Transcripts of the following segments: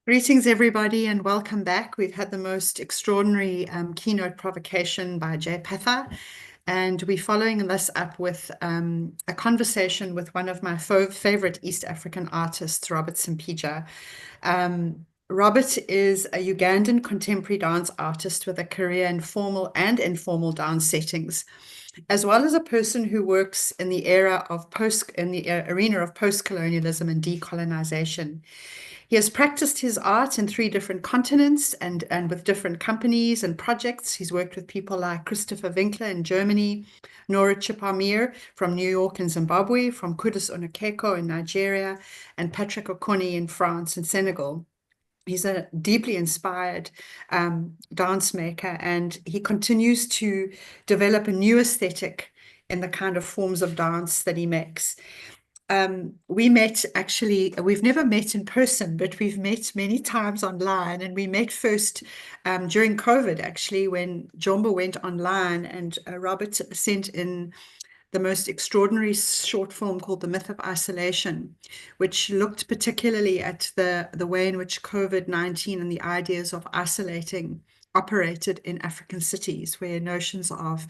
Greetings, everybody, and welcome back. We've had the most extraordinary keynote provocation by Jay Patha, and we're following this up with a conversation with one of my favorite East African artists, Robert Ssempijja. Robert is a Ugandan contemporary dance artist with a career in formal and informal dance settings, as well as a person who works in the arena of post-colonialism and decolonization. He has practiced his art in 3 different continents and with different companies and projects. He's worked with people like Christopher Winkler in Germany, Nora Chipamir from New York and Zimbabwe, from Kudus Onokeko in Nigeria, and Patrick Okoni in France and Senegal. He's a deeply inspired dance maker, and he continues to develop a new aesthetic in the kind of forms of dance that he makes. We met actually, we've never met in person, but we've met many times online. And we met first during COVID, actually, when Jomba went online, and Robert sent in the most extraordinary short film called The Myth of Isolation, which looked particularly at the way in which COVID-19 and the ideas of isolating operated in African cities, where notions of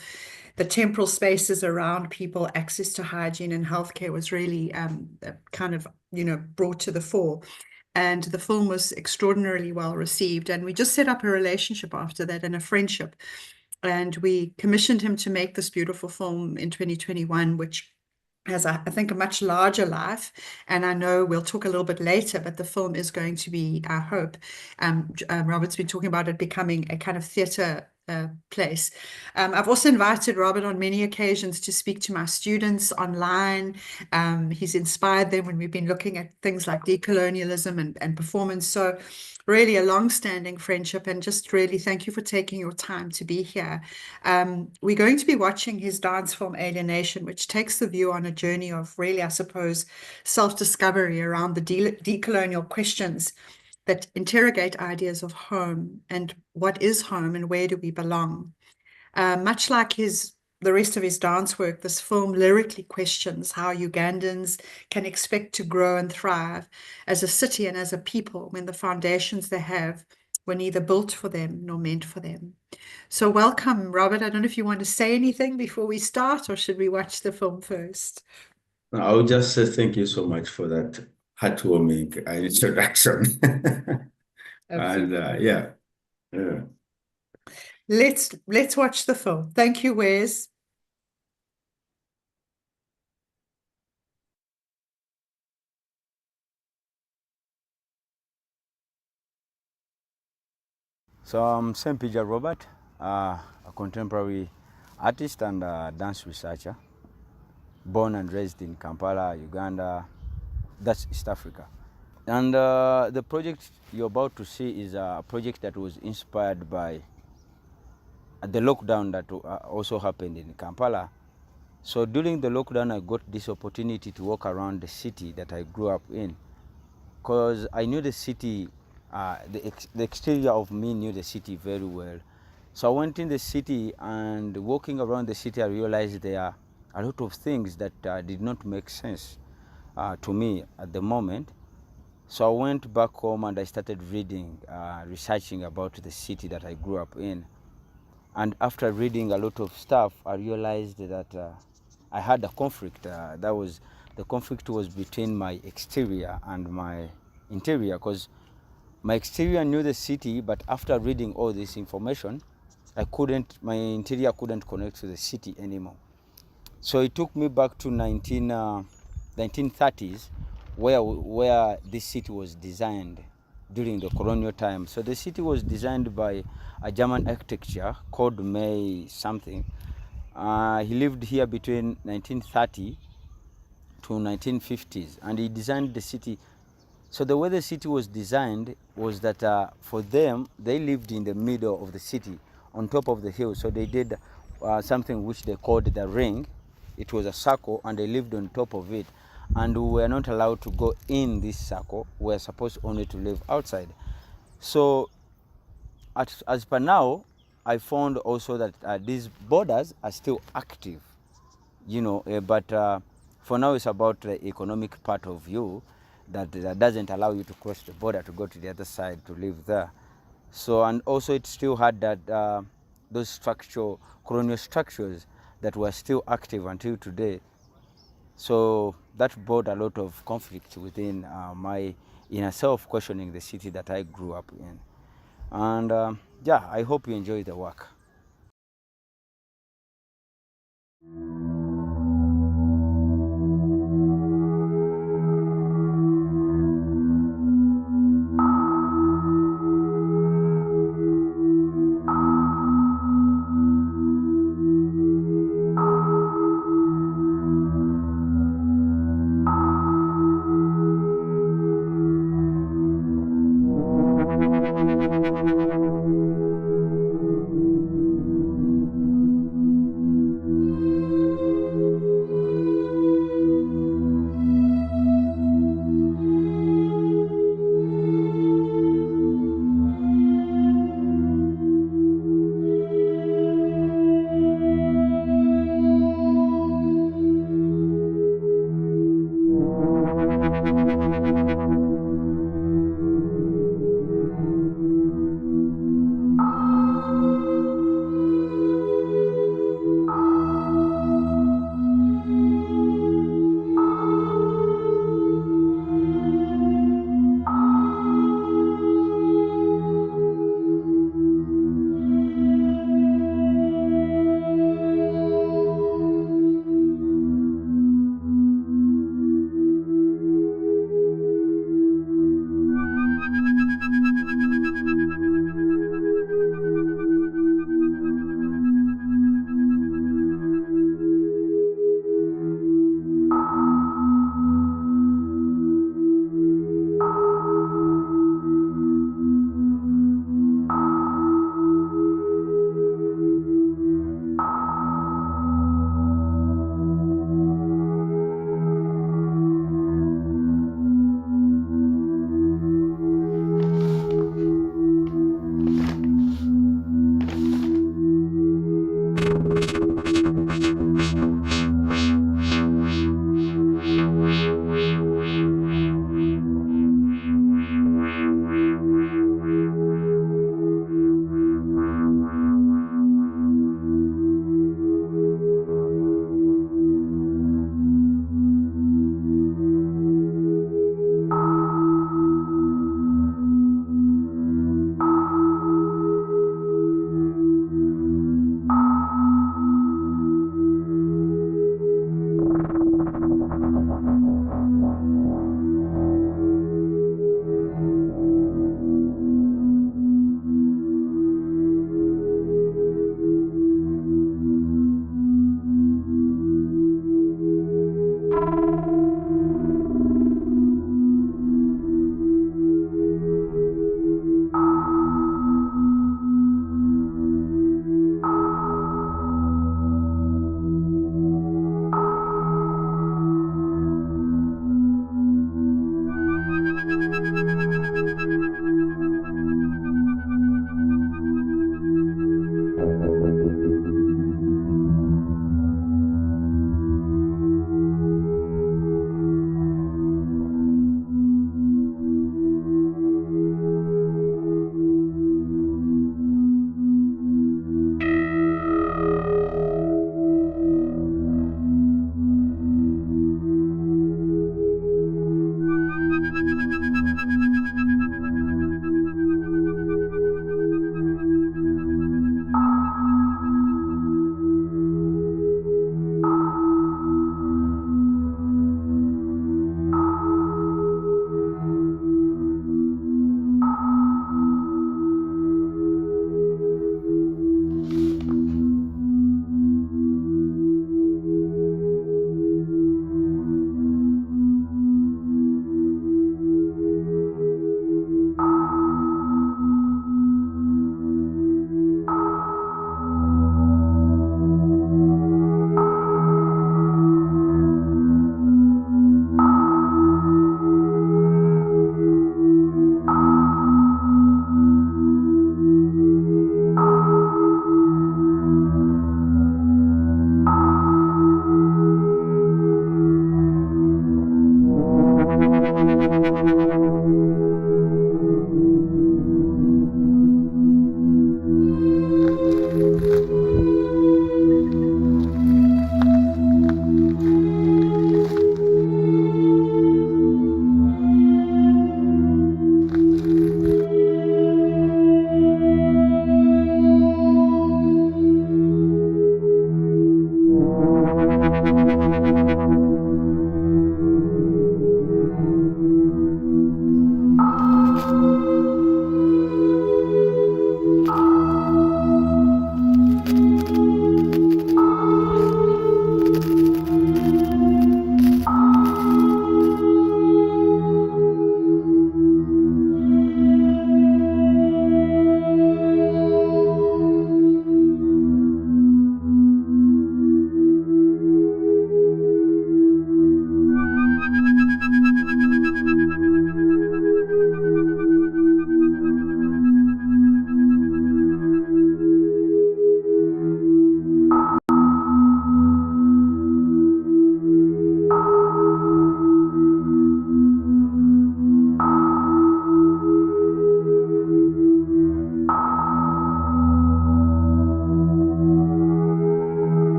the temporal spaces around people, access to hygiene and healthcare was really kind of, brought to the fore. And the film was extraordinarily well received. And we just set up a relationship after that and a friendship. And we commissioned him to make this beautiful film in 2021, which has, I think, a much larger life. And I know we'll talk a little bit later, but the film is going to be, I hope, Robert's been talking about it becoming a kind of theatre place. I've also invited Robert on many occasions to speak to my students online. He's inspired them when we've been looking at things like decolonialism and performance. So really a long-standing friendship, and just really thank you for taking your time to be here. We're going to be watching his dance film Alienation, which takes the view on a journey of really, I suppose, self-discovery around the decolonial questions that interrogate ideas of home and what is home and where do we belong. Much like the rest of his dance work, this film lyrically questions how Ugandans can expect to grow and thrive as a city and as a people when the foundations they have were neither built for them nor meant for them. So welcome, Robert. I don't know if you want to say anything before we start, or should we watch the film first? I would just say thank you so much for that heartwarming introduction. And Absolutely. yeah. Let's watch the film. Thank you, Wes. So I'm Ssempijja Robert, a contemporary artist and dance researcher, born and raised in Kampala, Uganda, that's East Africa. And the project you're about to see is a project that was inspired by the lockdown that also happened in Kampala. So during the lockdown, I got this opportunity to walk around the city that I grew up in, because I knew the city, the exterior of me knew the city very well. So I went in the city, and walking around the city, I realized there are a lot of things that did not make sense to me at the moment. So I went back home and I started reading, researching about the city that I grew up in. And after reading a lot of stuff, I realized that I had a conflict. The conflict was between my exterior and my interior, because my exterior knew the city, but after reading all this information, my interior couldn't connect to the city anymore. So it took me back to 1930s, where this city was designed during the colonial time. So the city was designed by a German architecture called May something. He lived here between 1930 to 1950s, and he designed the city. So the way the city was designed was that for them, they lived in the middle of the city, on top of the hill. So they did something which they called the ring. It was a circle, and they lived on top of it. And we were not allowed to go in this circle. We were supposed only to live outside. So as per now, I found also that these borders are still active, but for now it's about the economic part of you that doesn't allow you to cross the border to go to the other side to live there. So, and also it still had that those colonial structures that were still active until today. So that brought a lot of conflict within my inner self, questioning the city that I grew up in. And yeah, I hope you enjoy the work.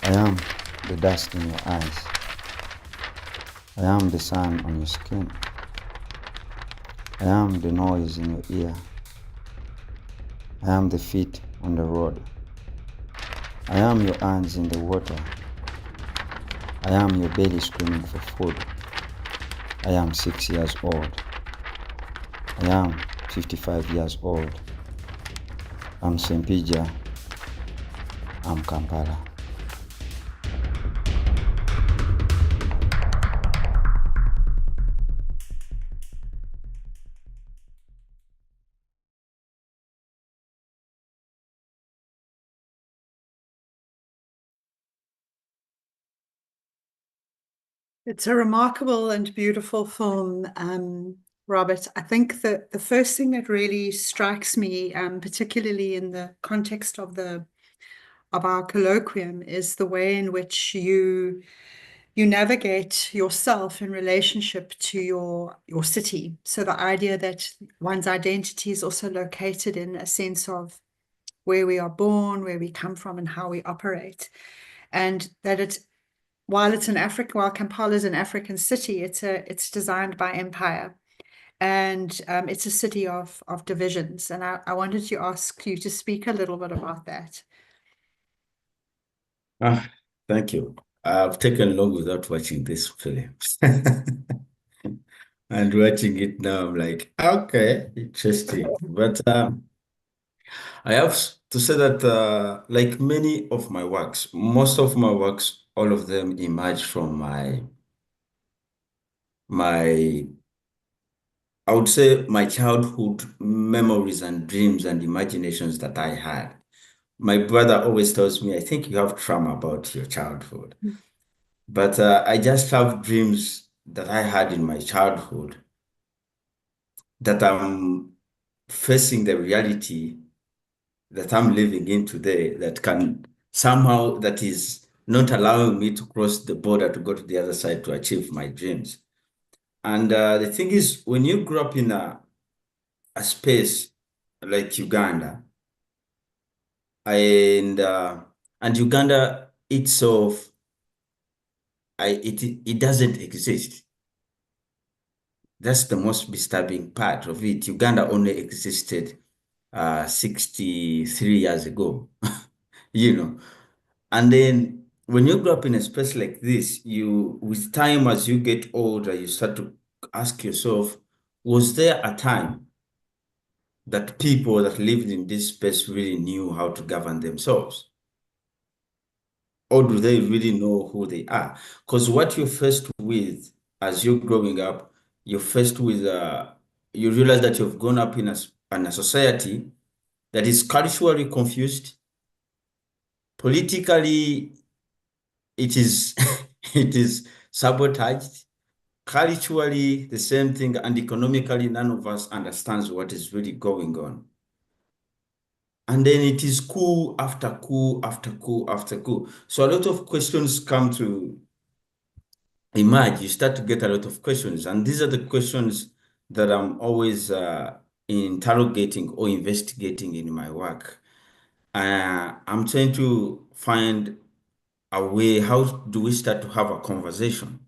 I am the dust in your eyes. I am the sun on your skin. I am the noise in your ear. I am the feet on the road. I am your hands in the water. I am your belly screaming for food. I am 6 years old. I am 55 years old. I'm Ssempijja. I'm Kampala. It's a remarkable and beautiful film, Robert. I think that the first thing that really strikes me, particularly in the context of our colloquium, is the way in which you navigate yourself in relationship to your city. So the idea that one's identity is also located in a sense of where we are born, where we come from, and how we operate, and that while Kampala is an African city, it's designed by empire, and it's a city of divisions. And I wanted to ask you to speak a little bit about that. Thank you. I've taken long without watching this film. And watching it now, I'm like, okay, interesting. But I have to say that, like many of my works, most of my works, all of them emerge from my I would say my childhood memories and dreams and imaginations that I had. My brother always tells me, I think you have trauma about your childhood. But I just have dreams that I had in my childhood that I'm facing the reality that I'm living in today that can somehow, that is not allowing me to cross the border to go to the other side to achieve my dreams. And the thing is, when you grow up in a space like Uganda, and Uganda itself, it doesn't exist. That's the most disturbing part of it. Uganda only existed 63 years ago, you know. And then when you grow up in a space like this, with time, as you get older, you start to ask yourself, was there a time that people that lived in this space really knew how to govern themselves? Or do they really know who they are? Because what you're faced with as you're growing up, you're faced with, you realize that you've grown up in a society that is culturally confused. Politically, it is, it is sabotaged. Culturally, the same thing, and economically, none of us understands what is really going on. And then it is coup after coup after coup after coup. So a lot of questions come to emerge. You start to get a lot of questions. And these are the questions that I'm always interrogating or investigating in my work. I'm trying to find a way, how do we start to have a conversation?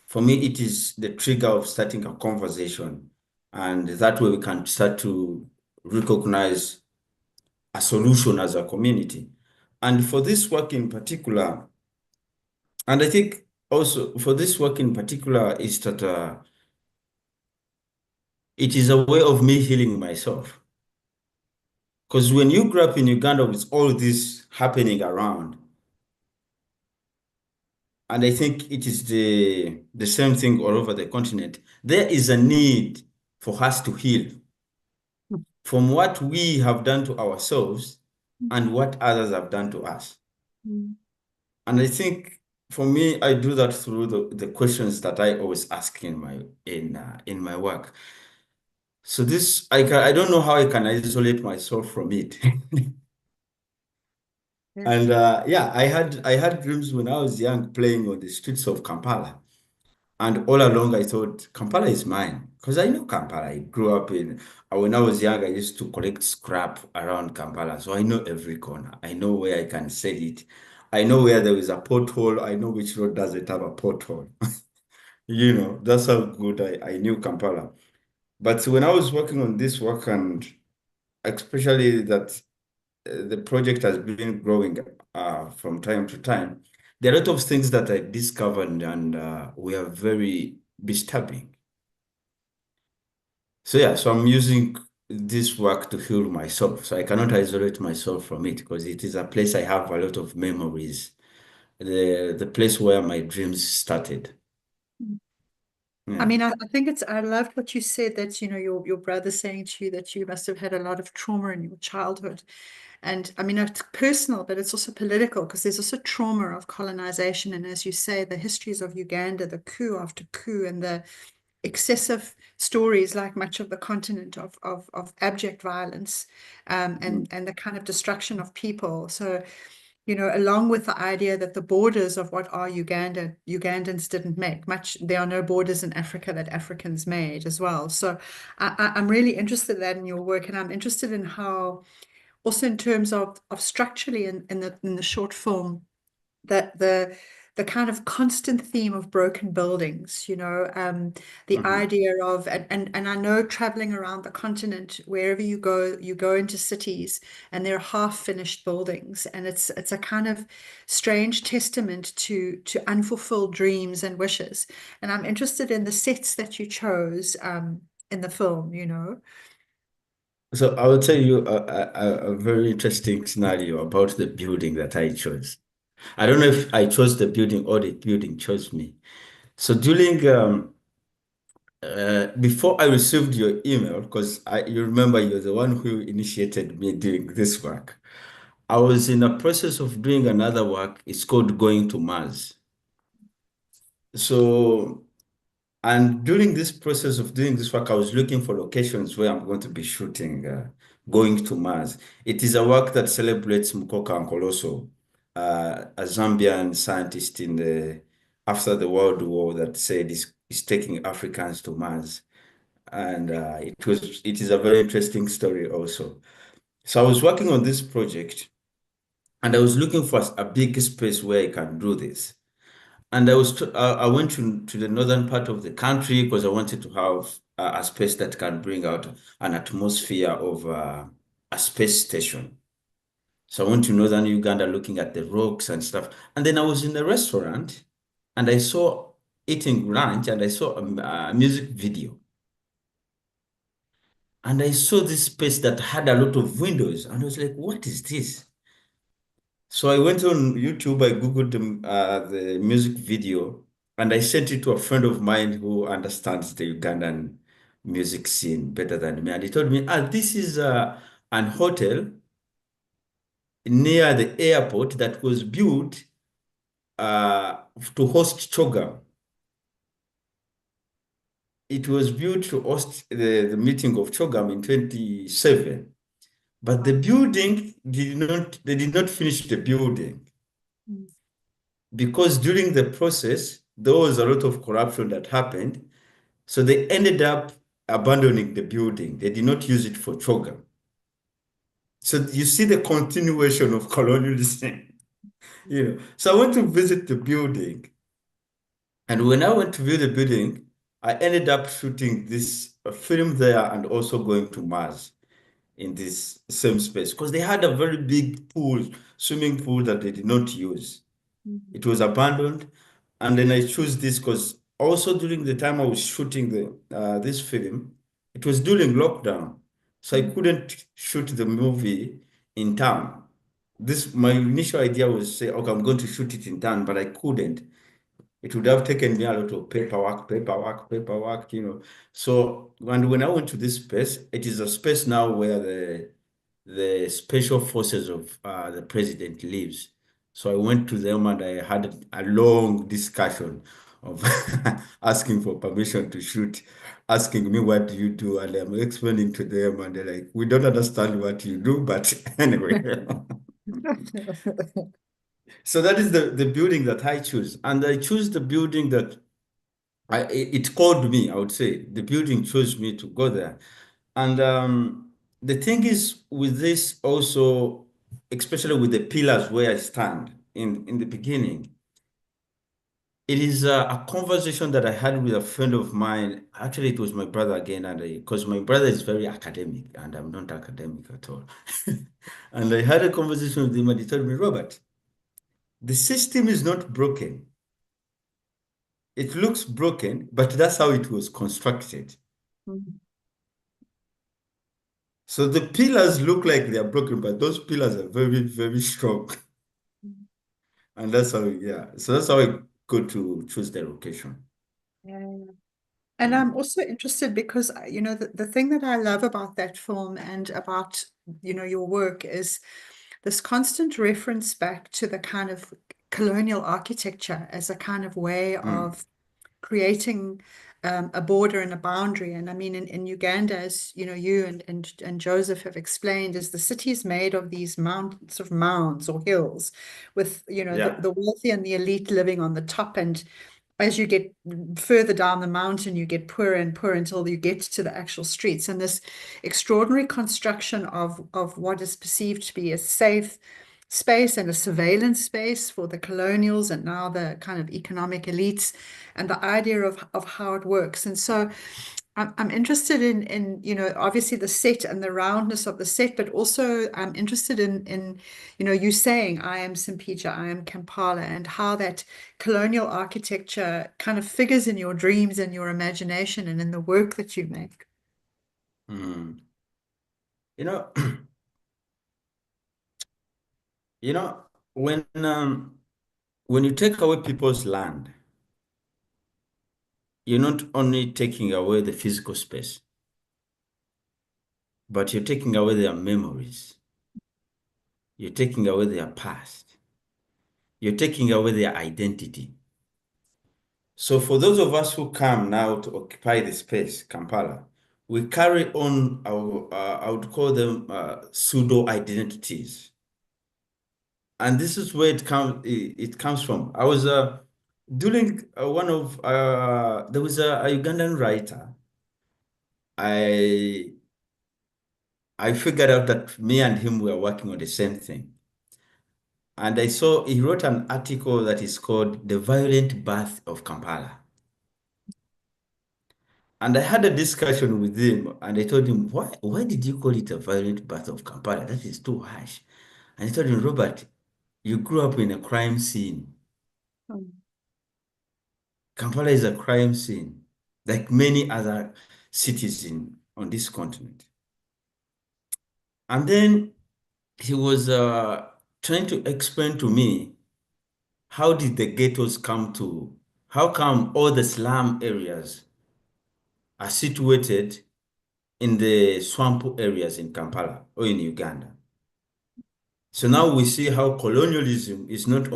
For me, it is the trigger of starting a conversation. And that way we can start to recognize a solution as a community. And for this work in particular, and I think also for this work in particular, is that it is a way of me healing myself. Because when you grew up in Uganda with all this happening around, and I think it is the same thing all over the continent, there is a need for us to heal from what we have done to ourselves and what others have done to us. Mm. And I think for me, I do that through the questions that I always ask in my work. So this, I don't know how I can isolate myself from it. Yes. And yeah, I had dreams when I was young playing on the streets of Kampala. And all along, I thought Kampala is mine because I know Kampala. I grew up in, when I was young, I used to collect scrap around Kampala. So I know every corner. I know where I can sell it. I know where there is a pothole. I know which road doesn't have a pothole. That's how good I knew Kampala. But when I was working on this work, and especially that the project has been growing from time to time, there are a lot of things that I discovered and we are very disturbing. So yeah, so I'm using this work to heal myself. So I cannot isolate myself from it because it is a place I have a lot of memories. The place where my dreams started. I mean, I think I loved what you said that, your brother saying to you that you must have had a lot of trauma in your childhood. And I mean, it's personal, but it's also political because there's also trauma of colonization. And as you say, the histories of Uganda, the coup after coup, and the excessive stories, like much of the continent, of abject violence, and the kind of destruction of people. So, along with the idea that the borders of what are Ugandans didn't make much. There are no borders in Africa that Africans made as well. So I'm really interested in that in your work, and I'm interested in how, also in terms of structurally in the short film, that the kind of constant theme of broken buildings, the idea of, and I know traveling around the continent, wherever you go into cities and they're half-finished buildings, and it's a kind of strange testament to unfulfilled dreams and wishes. And I'm interested in the sets that you chose in the film, So I will tell you a very interesting scenario about the building that I chose. I don't know if I chose the building or the building chose me. So before I received your email, because you remember you're the one who initiated me doing this work, I was in a process of doing another work. It's called Going to Mars. So, and during this process of doing this work, I was looking for locations where I'm going to be shooting Going to Mars. It is a work that celebrates Mukoka Nkoloso, a Zambian scientist after the World War that said he's taking Africans to Mars. And it is a very interesting story also. So I was working on this project and I was looking for a big space where I can do this. And I went to the northern part of the country because I wanted to have a space that can bring out an atmosphere of a space station. So I went to northern Uganda looking at the rocks and stuff. And then I was in a restaurant and I saw eating lunch and I saw a music video. And I saw this space that had a lot of windows. And I was like, what is this? So I went on YouTube, I Googled the music video, and I sent it to a friend of mine who understands the Ugandan music scene better than me. And he told me, this is an hotel near the airport that was built to host Choga. It was built to host the meeting of Chogam in 27. But the building they did not finish the building because during the process, there was a lot of corruption that happened. So they ended up abandoning the building. They did not use it for Choga. So you see the continuation of colonialism. So I went to visit the building. And when I went to view the building, I ended up shooting this film there and also going to Mars in this same space because they had a very big swimming pool that they did not use. It was abandoned. And then I chose this because also during the time I was shooting this film, it was during lockdown. So I couldn't shoot the movie in town. My initial idea was say, okay, I'm going to shoot it in town, but I couldn't. It would have taken me a lot of paperwork. So, and when I went to this space, it is a space now where the special forces of the president lives. So I went to them and I had a long discussion of asking for permission to shoot, asking me, what do you do? And I'm explaining to them and they're like, we don't understand what you do, but anyway. So that is the building that I choose. And I choose the building that it called me, I would say. The building chose me to go there. And the thing is with this also, especially with the pillars where I stand in the beginning, it is a conversation that I had with a friend of mine. Actually, it was my brother again, and because my brother is very academic, and I'm not academic at all. And I had a conversation with him, and he told me, Robert, the system is not broken. It looks broken, but that's how it was constructed. Mm. So the pillars look like they are broken, but those pillars are very, very strong. And that's how, yeah. So that's how I go to choose the location. Yeah. And I'm also interested because, the thing that I love about that film and about, your work is this constant reference back to the kind of colonial architecture as a kind of way of creating a border and a boundary. And I mean, in Uganda, as you and Joseph have explained, is the city is made of these mountains of mounds or hills with, Yeah. the wealthy and the elite living on the top. And as you get further down the mountain, you get poorer and poorer until you get to the actual streets. And this extraordinary construction of what is perceived to be a safe space and a surveillance space for the colonials and now the kind of economic elites, and the idea of how it works. And so I'm interested in obviously the set and the roundness of the set, but also I'm interested in you saying I am Ssempijja, I am Kampala, and how that colonial architecture kind of figures in your dreams and your imagination and in the work that you make. Mm. You know, you know, when you take away people's land, you're not only taking away the physical space, but you're taking away their memories. You're taking away their past. You're taking away their identity. So for those of us who come now to occupy the space, Kampala, we carry on our, I would call them pseudo identities. And this is where it comes from. I was during there was a Ugandan writer. I figured out that me and him were working on the same thing. And I saw he wrote an article that is called The Violent Birth of Kampala. And I had a discussion with him, and I told him, why did you call it a violent birth of Kampala? That is too harsh. And I told him, Robert, you grew up in a crime scene. Mm. Kampala is a crime scene, like many other cities on this continent. And then he was trying to explain to me, how did the ghettos how come all the slum areas are situated in the swamp areas in Kampala or in Uganda? So now we see how colonialism is not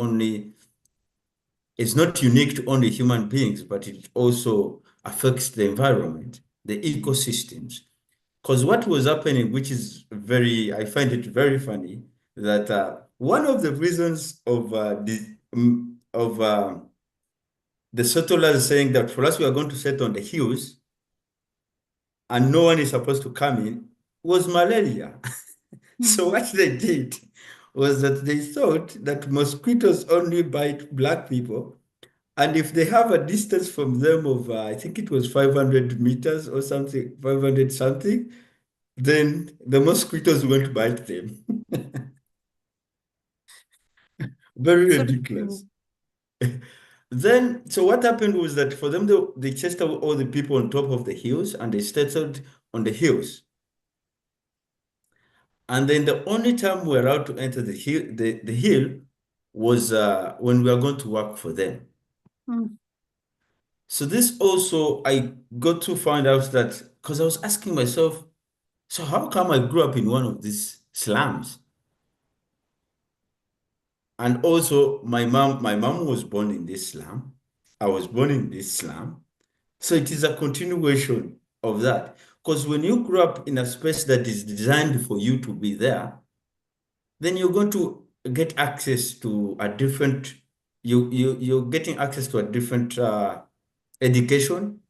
unique to only human beings, but it also affects the environment, the ecosystems. Because what was happening, which is I find it very funny, that one of the reasons of the settlers saying that for us we are going to settle on the hills and no one is supposed to come in was malaria. So what they did was that they thought that mosquitoes only bite black people. And if they have a distance from them of, I think it was 500 meters or something, 500 something, then the mosquitoes won't bite them. Very So, ridiculous. Then, so what happened was that for them, they chased out all the people on top of the hills and they settled on the hills. And then the only time we were allowed to enter the hill was when we were going to work for them. mm, So this also, I got to find out that, because I was asking myself, so how come I grew up in one of these slums? And also my mom was born in this slum. I was born in this slum. So it is a continuation of that. Because when you grow up in a space that is designed for you to be there, then you're going to get access to a different, you're getting access to a different education,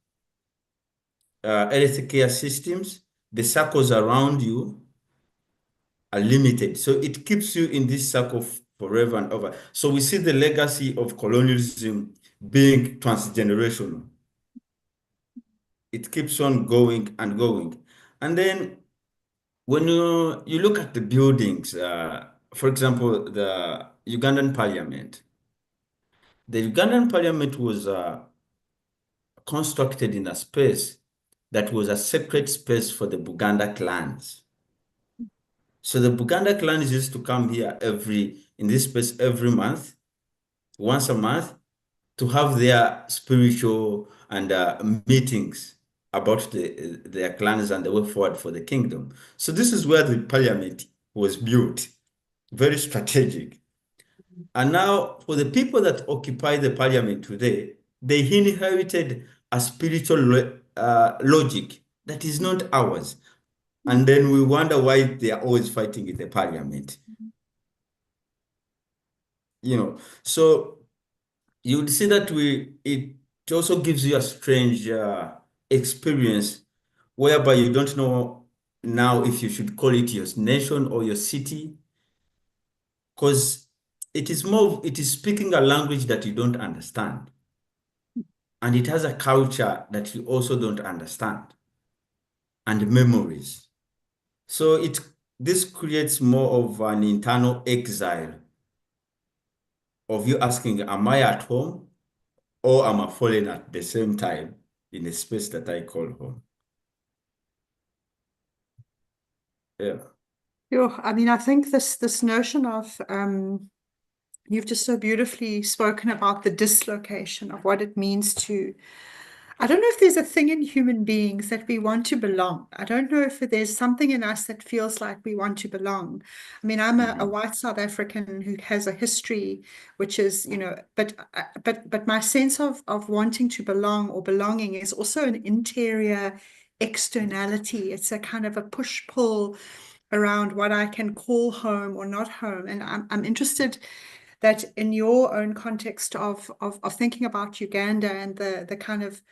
healthcare systems, the circles around you are limited. So it keeps you in this circle forever and ever. So we see the legacy of colonialism being transgenerational. It keeps on going and going. And then when you look at the buildings, for example, the Ugandan parliament, the Ugandan parliament was constructed in a space that was a sacred space for the Buganda clans. So the Buganda clans used to come here in this space every month, once a month, to have their spiritual and meetings about their clans and the way forward for the kingdom. So this is where the parliament was built, very strategic. And now for the people that occupy the parliament today, they inherited a spiritual logic that is not ours. And then we wonder why they are always fighting in the parliament. So you would see that it also gives you a strange experience whereby you don't know now if you should call it your nation or your city, because it is speaking a language that you don't understand. And it has a culture that you also don't understand, and memories. So this creates more of an internal exile of you asking, am I at home or am I falling at the same time in a space that I call home? Yeah. I mean, I think this notion of you've just so beautifully spoken about the dislocation of what it means to, I don't know if there's a thing in human beings that we want to belong. I don't know if there's something in us that feels like we want to belong. I mean, I'm a white South African who has a history, which is, but my sense of wanting to belong or belonging is also an interior externality. It's a kind of a push-pull around what I can call home or not home. And I'm interested that in your own context of thinking about Uganda and the kind of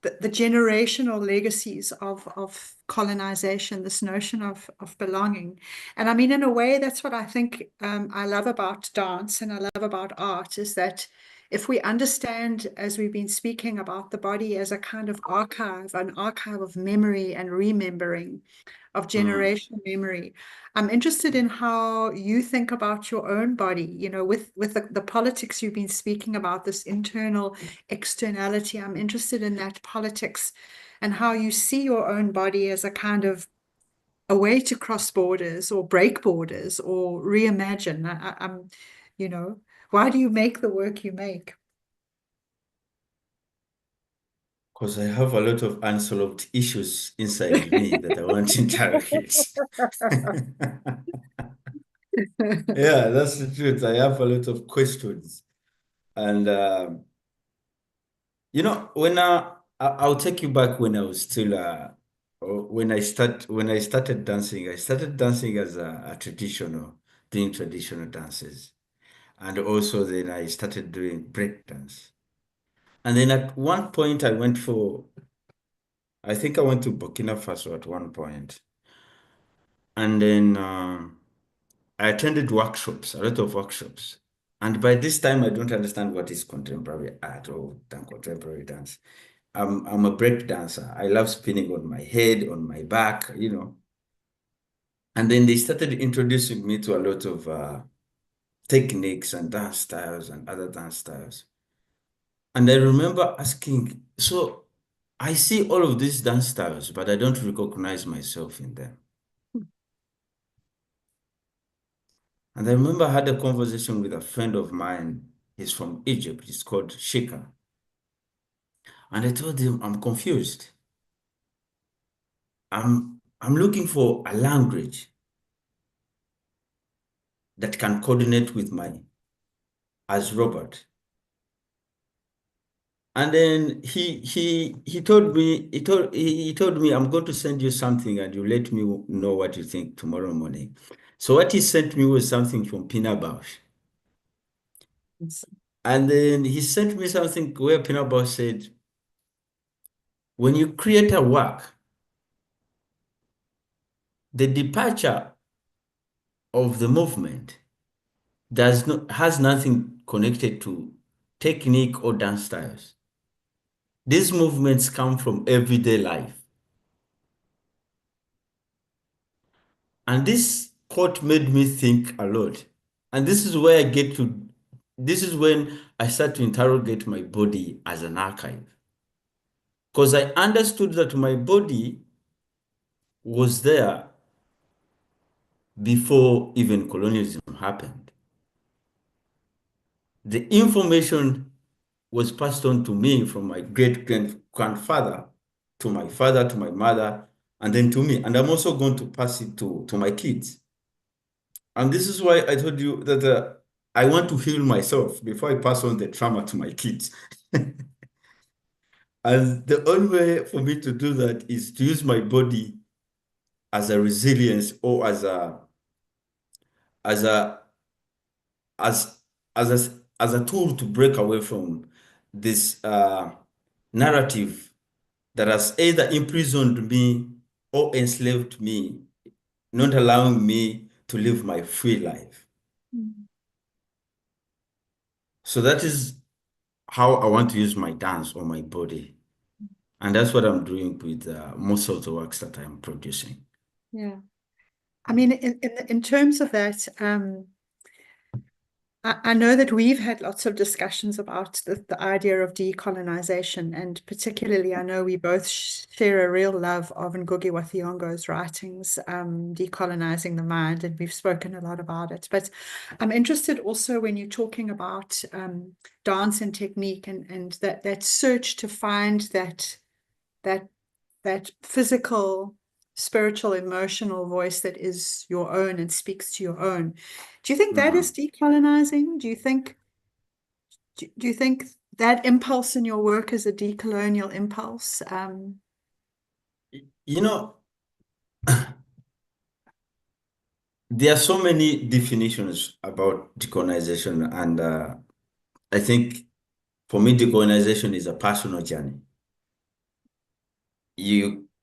the generational legacies of colonization, this notion of belonging. And I mean, in a way, that's what I think I love about dance and I love about art, is that if we understand, as we've been speaking about the body as a kind of archive, an archive of memory and remembering, of generational memory. I'm interested in how you think about your own body, with the politics you've been speaking about, this internal externality. I'm interested in that politics and how you see your own body as a kind of a way to cross borders or break borders or reimagine. Why do you make the work you make? Because I have a lot of unsolved issues inside me that I want to interrogate. Yeah, that's the truth. I have a lot of questions. And, when I'll take you back when I was still, when I started dancing, I started dancing as doing traditional dances. And also then I started doing break dance. And then at one point I think I went to Burkina Faso at one point. And then I attended workshops, a lot of workshops. And by this time, I don't understand what is contemporary art or contemporary dance. I'm a break dancer. I love spinning on my head, on my back, And then they started introducing me to a lot of techniques and dance styles and other dance styles. And I remember asking, so I see all of these dance styles, but I don't recognize myself in them. And I remember I had a conversation with a friend of mine. He's from Egypt. He's called Shika. And I told him, I'm confused. I'm looking for a language that can coordinate with mine as Robert. And then he told me, I'm going to send you something and you let me know what you think tomorrow morning. So what he sent me was something from Pina Bausch. And then he sent me something where Pina Bausch said, when you create a work, the departure of the movement has nothing connected to technique or dance styles. These movements come from everyday life. And this quote made me think a lot. And this is where this is when I start to interrogate my body as an archive. Because I understood that my body was there before even colonialism happened. The information was passed on to me from my great-grandfather, to my father, to my mother, and then to me. And I'm also going to pass it to my kids. And this is why I told you that I want to heal myself before I pass on the trauma to my kids. And the only way for me to do that is to use my body as a resilience, or as a as a as as a tool to break away from this narrative that has either imprisoned me or enslaved me, not allowing me to live my free life. So that is how I want to use my dance or my body. And that's what I'm doing with most of the works that I'm producing. Yeah. I mean, in terms of that, I know that we've had lots of discussions about the idea of decolonization, and particularly I know we both share a real love of Ngugi wa Thiong'o's writings, decolonizing the mind, and we've spoken a lot about it. But I'm interested also when you're talking about dance and technique, and that search to find that physical, spiritual, emotional voice that is your own and speaks to your own. Do you think that is decolonizing? Do you think that impulse in your work is a decolonial impulse? You know, there are so many definitions about decolonization, and I think for me, decolonization is a personal journey.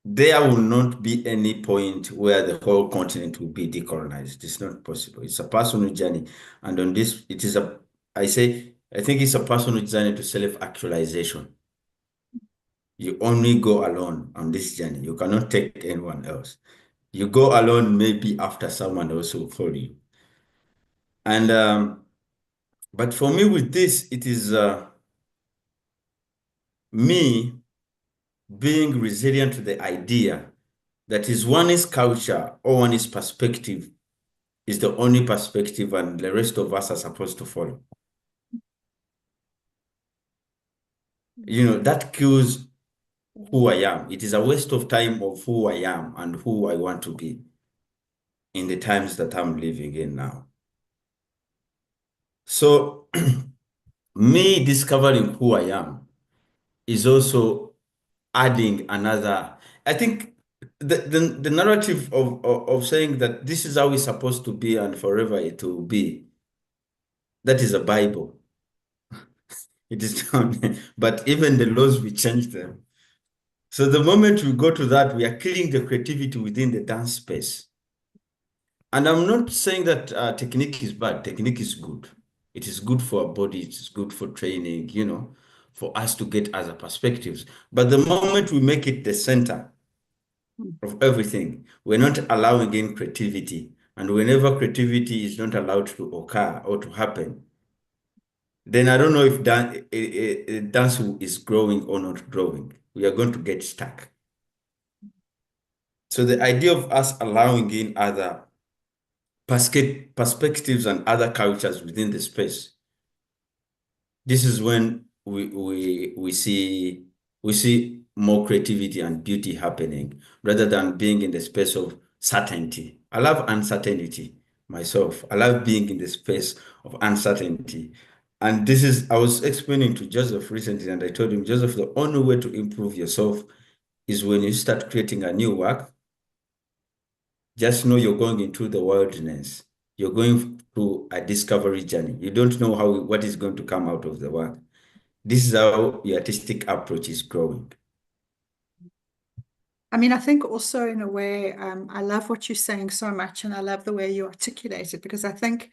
There will not be any point where the whole continent will be decolonized. It's not possible. It's a personal journey. And on this, I think it's a personal journey to self-actualization. You only go alone on this journey. You cannot take anyone else. You go alone, maybe after someone else will follow you. And but for me with this, it is me being resilient to the idea that is one is culture or one is perspective is the only perspective, and the rest of us are supposed to follow. You know, that kills who I am. It is a waste of time of who I am and who I want to be in the times that I'm living in now. So me discovering who I am is also adding another. I think the narrative of saying that this is how it's supposed to be and forever it will be, that is a Bible. It is down, but even the laws, we change them. So the moment we go to that, we are killing the creativity within the dance space. And I'm not saying that technique is bad. Technique is good. It is good for our body. It is good for training, you know, for us to get other perspectives. But the moment we make it the center of everything, we're not allowing in creativity. And whenever creativity is not allowed to occur or to happen, then I don't know if dance is growing or not growing. We are going to get stuck. So the idea of us allowing in other perspectives and other cultures within the space, this is when we see more creativity and beauty happening, rather than being in the space of certainty. I love uncertainty myself. I love being in the space of uncertainty. And this is, I was explaining to Joseph recently, and I told him, Joseph, the only way to improve yourself is when you start creating a new work. Just know you're going into the wilderness. You're going through a discovery journey. You don't know what is going to come out of the work. This is how your artistic approach is growing. I mean, I think also in a way, I love what you're saying so much, and I love the way you articulate it, because I think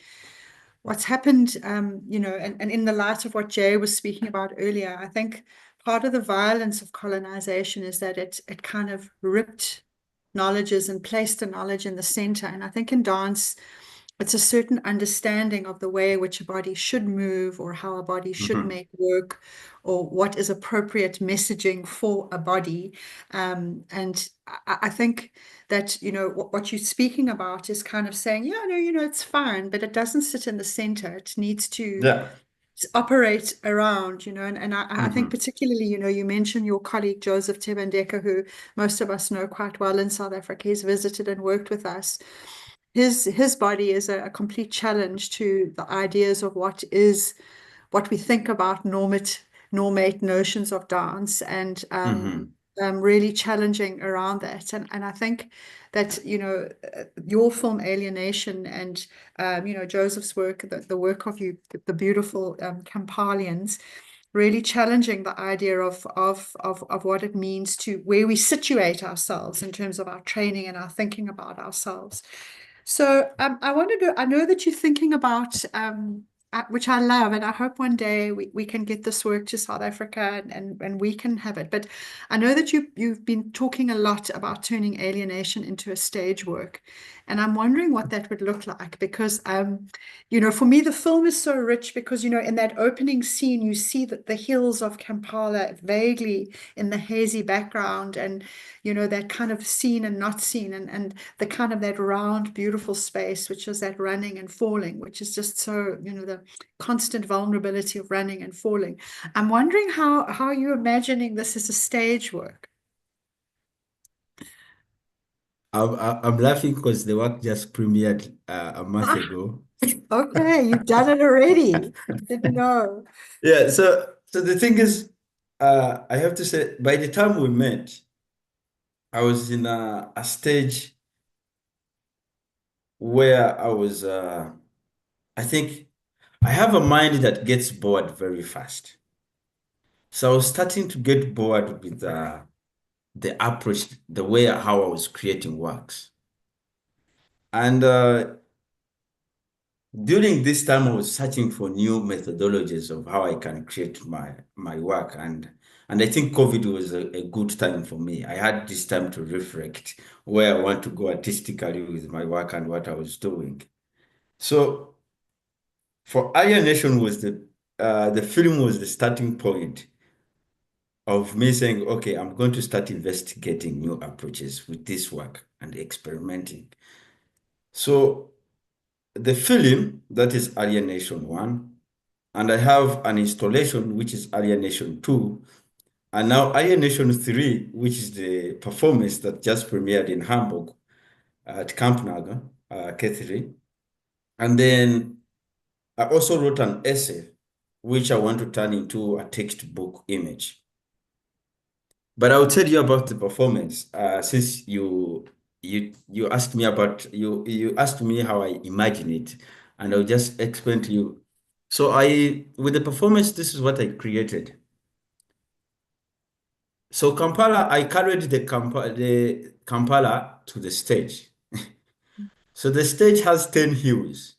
what's happened, and in the light of what Jay was speaking about earlier, I think part of the violence of colonization is that it kind of ripped knowledges and placed the knowledge in the center. And I think in dance, it's a certain understanding of the way in which a body should move, or how a body should make work, or what is appropriate messaging for a body. And I think that, what you're speaking about is kind of saying, yeah, no, it's fine, but it doesn't sit in the center. It needs to operate around, and I think particularly, you mentioned your colleague Joseph Tebandeka, who most of us know quite well in South Africa. He's visited and worked with us. His body is a complete challenge to the ideas of what we think about normate notions of dance, and really challenging around that. And I think that, your film Alienation, and Joseph's work, the work of you, the beautiful Kampalians, really challenging the idea of what it means to where we situate ourselves in terms of our training and our thinking about ourselves. So I know that you're thinking about, which I love, and I hope one day we can get this work to South Africa, and we can have it. But I know that you've been talking a lot about turning Alienation into a stage work, and I'm wondering what that would look like, because for me the film is so rich, because in that opening scene you see that the hills of Kampala vaguely in the hazy background, and that kind of seen and not seen, and the kind of that round beautiful space, which is that running and falling, which is just so, the constant vulnerability of running and falling. I'm wondering how you're imagining this as a stage work. I'm laughing because the work just premiered a month ago. Okay, you've done it already. Didn't know. Yeah, so the thing is, I have to say, by the time we met, I was in a stage where I was, I think I have a mind that gets bored very fast. So I was starting to get bored with the approach, the way how I was creating works. And during this time, I was searching for new methodologies of how I can create my work. And I think COVID was a good time for me. I had this time to reflect where I want to go artistically with my work and what I was doing. So for Alienation was the film was the starting point of me saying, okay, I'm going to start investigating new approaches with this work and experimenting. So the film, that is Alienation 1, and I have an installation, which is Alienation 2, and now Alienation 3, which is the performance that just premiered in Hamburg at Camp Naga, K3. And then I also wrote an essay, which I want to turn into a textbook image. But I'll tell you about the performance, since you asked me about you asked me how I imagine it, and I'll just explain to you. So with the performance, this is what I created. So Kampala, I carried the Kampala to the stage. So the stage has 10 hills,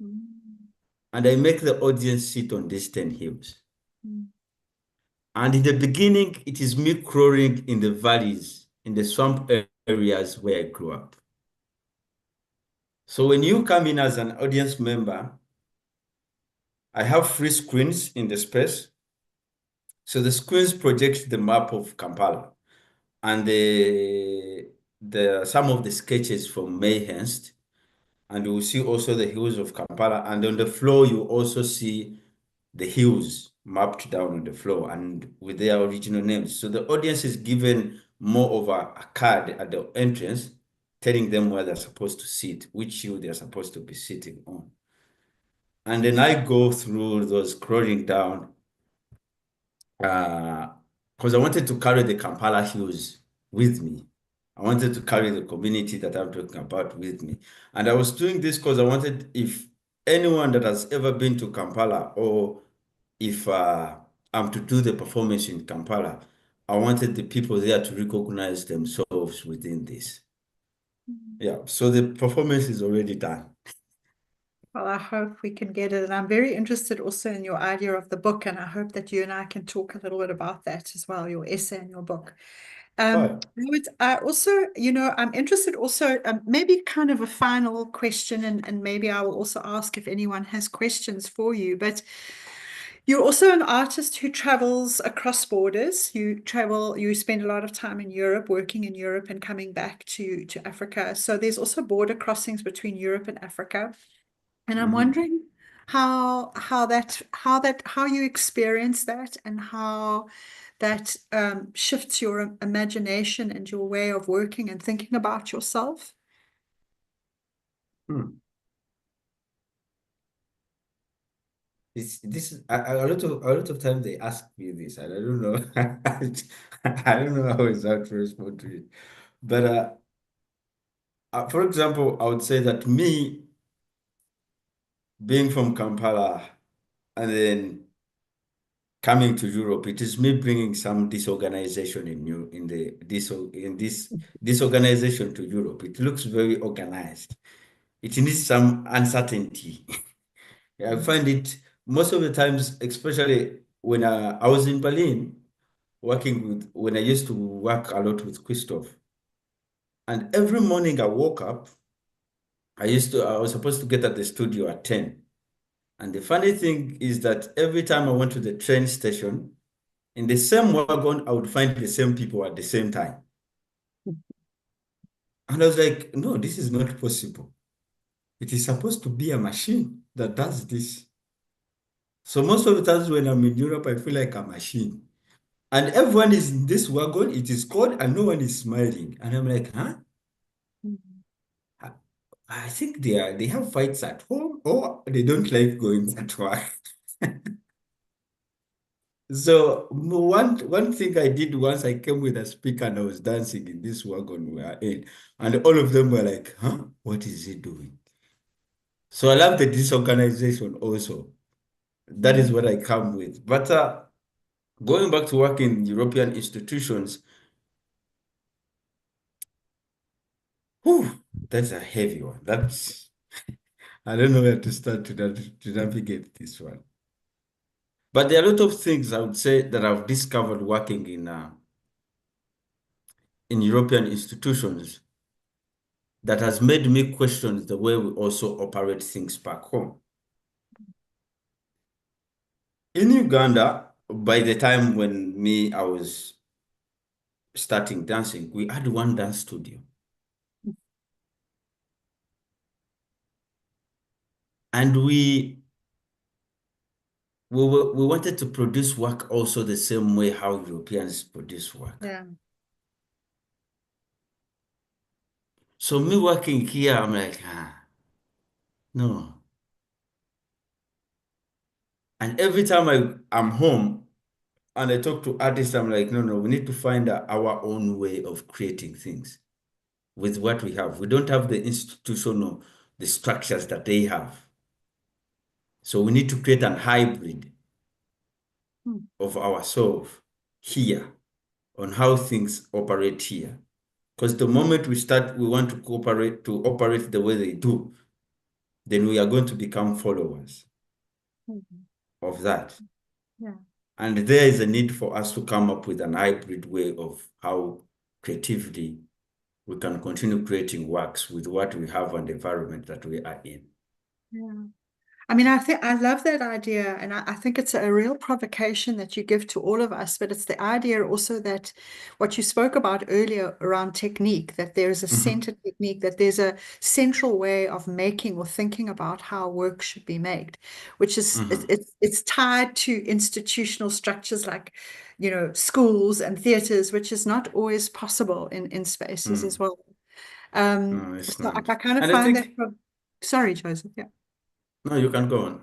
and I make the audience sit on these 10 hills. And in the beginning, it is me crawling in the valleys, in the swamp areas where I grew up. So when you come in as an audience member, I have 3 screens in the space. So the screens project the map of Kampala and some of the sketches from May Hengst. And you will see also the hills of Kampala. And on the floor, you also see the hills mapped down on the floor and with their original names. So the audience is given more of a card at the entrance telling them where they're supposed to sit, which hill they're supposed to be sitting on. And then I go through those scrolling down because I wanted to carry the Kampala hills with me. I wanted to carry the community that I'm talking about with me. And I was doing this because I wanted, if anyone that has ever been to Kampala, or if I'm to do the performance in Kampala, I wanted the people there to recognize themselves ourselves within this. Yeah, so the performance is already done. Well, I hope we can get it. And I'm very interested also in your idea of the book. And I hope that you and I can talk a little bit about that as well, your essay and your book. Right. I also, you know, I'm interested also, maybe kind of a final question, and maybe I will also ask if anyone has questions for you. But you're also an artist who travels across borders. You travel, you spend a lot of time in Europe, working in Europe and coming back to Africa. So there's also border crossings between Europe and Africa. And I'm wondering how you experience that, and how that shifts your imagination and your way of working and thinking about yourself. Hmm. This is a lot of times they ask me this, and I don't know. I don't know how exactly to respond to it. But for example, I would say that me being from Kampala and then coming to Europe, it is me bringing some disorganization in this disorganization to Europe. It looks very organized. It needs some uncertainty. I find it most of the times, especially when I was in Berlin when I used to work a lot with Christoph. And every morning I woke up, I was supposed to get at the studio at 10. And the funny thing is that every time I went to the train station, in the same wagon, I would find the same people at the same time. And I was like, no, this is not possible. It is supposed to be a machine that does this. So most of the times when I'm in Europe, I feel like a machine. And everyone is in this wagon, it is cold, and no one is smiling. And I'm like, huh? I think they have fights at home, or they don't like going at work. So one thing I did once, I came with a speaker and I was dancing in this wagon we are in, and all of them were like, huh? What is he doing? So I love the disorganization also. That is what I come with. But going back to work in European institutions, whew, that's a heavy one. I don't know where to start to navigate this one. But there are a lot of things I would say that I've discovered working in European institutions that has made me question the way we also operate things back home. In Uganda, by the time when I was starting dancing, we had one dance studio. And we wanted to produce work also the same way how Europeans produce work. Yeah. So me working here, I'm like, no. And every time I'm home and I talk to artists, I'm like, no, we need to find our own way of creating things with what we have. We don't have the institutional, the structures that they have. So we need to create a hybrid of ourselves here on how things operate here. Because the moment we want to operate the way they do, then we are going to become followers of that. Yeah. And there is a need for us to come up with an hybrid way of how creatively we can continue creating works with what we have and the environment that we are in. Yeah. I mean, I think I love that idea, and I think it's a real provocation that you give to all of us. But it's the idea also that what you spoke about earlier around technique, that there's a centered technique, that there's a central way of making or thinking about how work should be made, which is it's tied to institutional structures like, you know, schools and theaters, which is not always possible in spaces as well. No, it's So not. I kind of And I find that. think, Sorry, Joseph. Yeah. no, you can go on.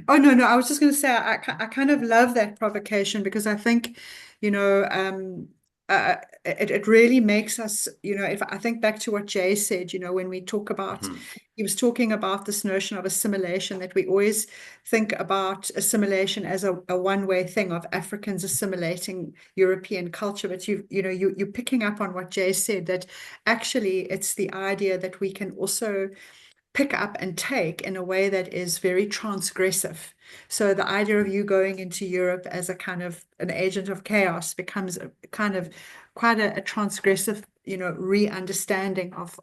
Oh, no, I was just going to say, I kind of love that provocation, because I think, you know, it really makes us, if I think back to what Jay said, when we talk about, he was talking about this notion of assimilation, that we always think about assimilation as a one-way thing of Africans assimilating European culture. But you're picking up on what Jay said, that actually it's the idea that we can also pick up and take in a way that is very transgressive. So the idea of you going into Europe as a kind of an agent of chaos becomes a kind of quite a transgressive, re-understanding of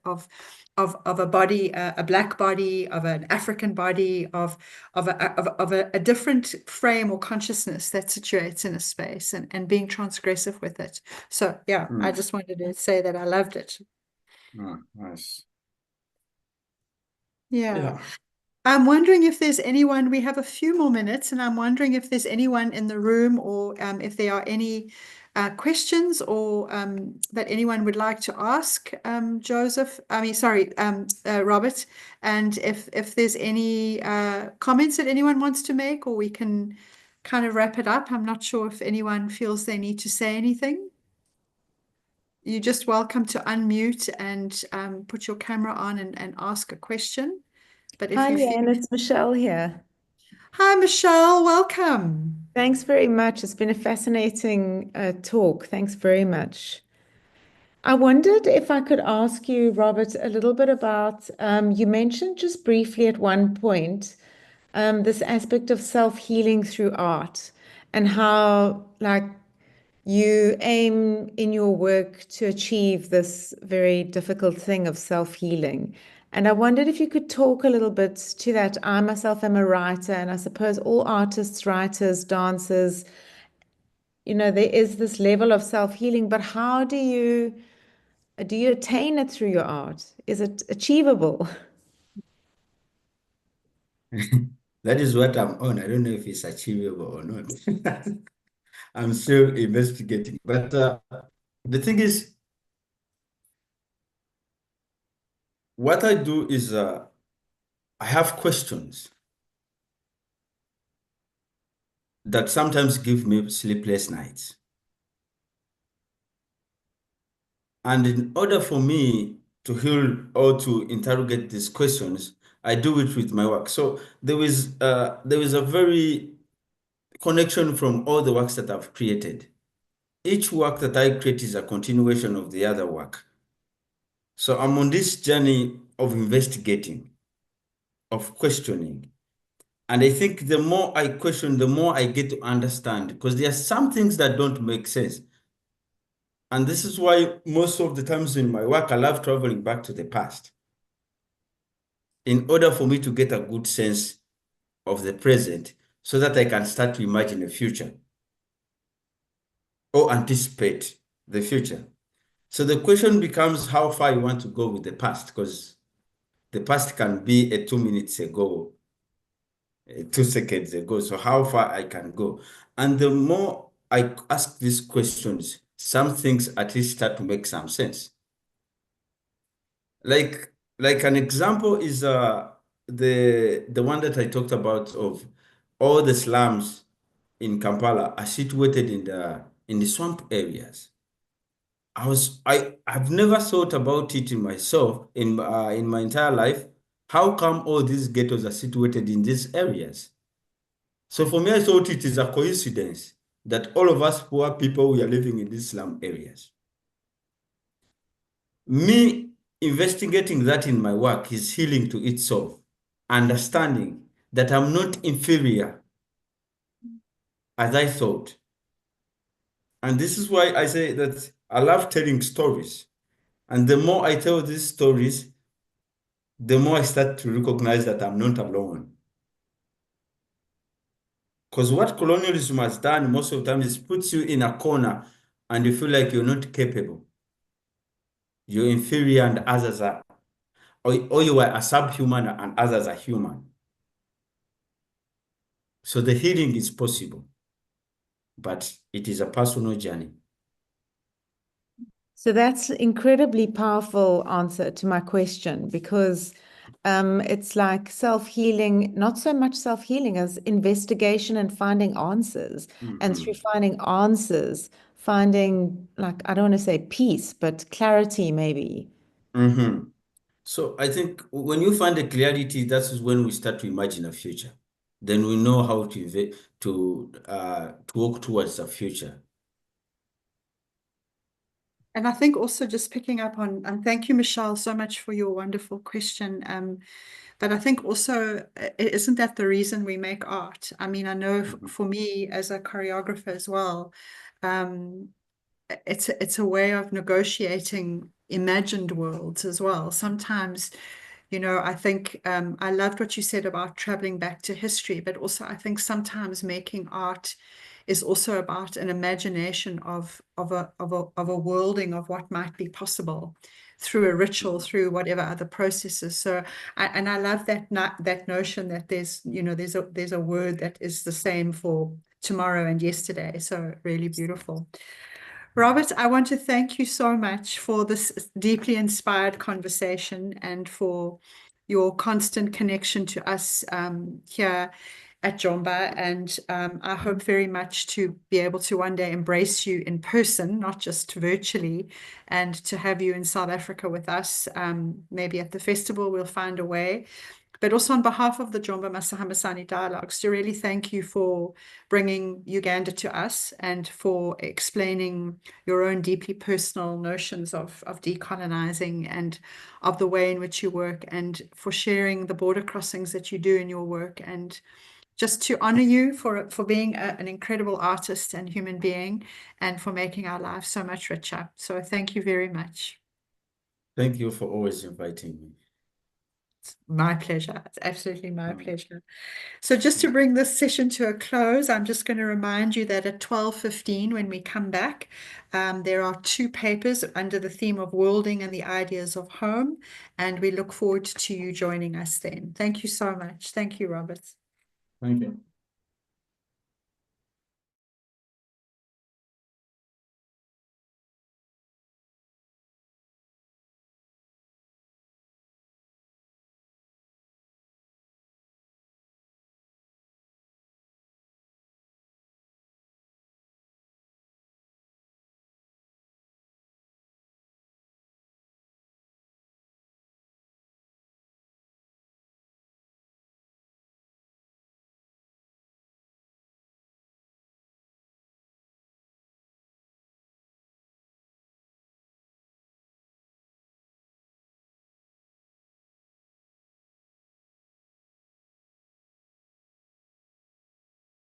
a body, a black body, of an African body, of a different frame or consciousness that situates in a space, and being transgressive with it. So yeah, I just wanted to say that I loved it. Oh, nice. Yeah. I'm wondering if there's anyone, we have a few more minutes, and I'm wondering if there's anyone in the room, or if there are any questions or that anyone would like to ask Robert, and if there's any comments that anyone wants to make, or we can kind of wrap it up. I'm not sure if anyone feels they need to say anything. You're just welcome to unmute and put your camera on and ask a question. But if Hi, you Lliane, feel... it's Michelle here. Hi, Michelle. Welcome. Thanks very much. It's been a fascinating talk. Thanks very much. I wondered if I could ask you, Robert, a little bit about, you mentioned just briefly at one point, this aspect of self-healing through art, and how, like, you aim in your work to achieve this very difficult thing of self-healing. And I wondered if you could talk a little bit to that. I myself am a writer, and I suppose all artists, writers, dancers, there is this level of self-healing, but how do you attain it through your art? Is it achievable? That is what I'm on. I don't know if it's achievable or not. I'm still investigating. But the thing is, what I do is I have questions that sometimes give me sleepless nights. And in order for me to heal or to interrogate these questions, I do it with my work. So there is a very connection from all the works that I've created. Each work that I create is a continuation of the other work. So I'm on this journey of investigating, of questioning. And I think the more I question, the more I get to understand, because there are some things that don't make sense. And this is why most of the times in my work, I love traveling back to the past, in order for me to get a good sense of the present, so that I can start to imagine the future or anticipate the future. So the question becomes how far you want to go with the past, because the past can be a 2 minutes ago, 2 seconds ago. So how far I can go. And the more I ask these questions, some things at least start to make some sense. Like an example is the one that I talked about, of all the slums in Kampala are situated in the swamp areas. I've never thought about it in myself in my entire life. How come all these ghettos are situated in these areas? So for me, I thought it is a coincidence that all of us poor people, we are living in these slum areas. Me investigating that in my work is healing to itself, understanding that I'm not inferior as I thought. And this is why I say that I love telling stories. And the more I tell these stories, the more I start to recognize that I'm not alone. Because what colonialism has done most of the time is puts you in a corner and you feel like you're not capable. You're inferior and others are, or you are a subhuman and others are human. So the healing is possible, but it is a personal journey. So that's an incredibly powerful answer to my question, because it's like self-healing, not so much self-healing as investigation and finding answers. And through finding answers, finding, like, I don't want to say peace, but clarity maybe. Mm-hmm. So I think when you find the clarity, that is when we start to imagine a future. Then we know how to walk towards a future. And I think also just picking up on, and thank you, Michelle, so much for your wonderful question. But I think also, isn't that the reason we make art? I mean, I know for me as a choreographer as well, it's a way of negotiating imagined worlds as well. Sometimes, you know, I think I loved what you said about traveling back to history, but also I think sometimes making art is also about an imagination of a worlding of what might be possible through a ritual, through whatever other processes. So, and I love that notion that there's, you know, there's a word that is the same for tomorrow and yesterday. So really beautiful. Robert, I want to thank you so much for this deeply inspired conversation and for your constant connection to us here at Jomba. And I hope very much to be able to one day embrace you in person, not just virtually, and to have you in South Africa with us. Maybe at the festival, we'll find a way. But also on behalf of the Jomba MASIHAMBISANE Dialogues, to really thank you for bringing Uganda to us and for explaining your own deeply personal notions of decolonizing and of the way in which you work, and for sharing the border crossings that you do in your work, and just to honor you for being an incredible artist and human being, and for making our lives so much richer. So thank you very much. Thank you for always inviting me. My pleasure. It's absolutely my pleasure. So just to bring this session to a close, I'm just going to remind you that at 12:15, when we come back, there are 2 papers under the theme of worlding and the ideas of home, and we look forward to you joining us then. Thank you so much. Thank you, Robert. Thank you.